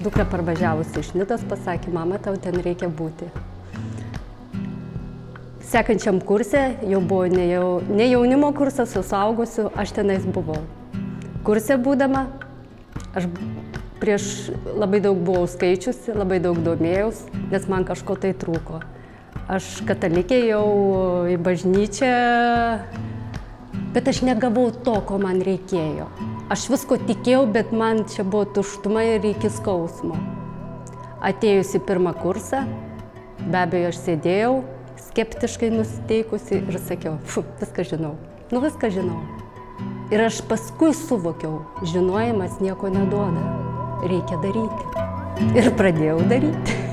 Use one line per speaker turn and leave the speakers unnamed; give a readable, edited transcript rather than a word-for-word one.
Dukra parvažiavusi iš Nidos pasakė, mama, tau ten reikia būti. Sekančiam kurse jau buvo ne jaunimo kursas, o suaugusių, aš tenais buvau. Kurse būdama, aš prieš labai daug buvau skaičiusi, labai daug domėjaus, nes man kažko tai trūko. Aš katalikė jau į bažnyčią, bet aš negavau to, ko man reikėjo. Aš visko tikėjau, bet man čia buvo tuštuma ir iki skausmo. Atėjus į pirmą kursą, be abejo, aš sėdėjau, skeptiškai nusiteikusi ir sakiau, viską žinau, viską žinau. Ir aš paskui suvokiau, žinojimas nieko neduoda, reikia daryti. Ir pradėjau daryti.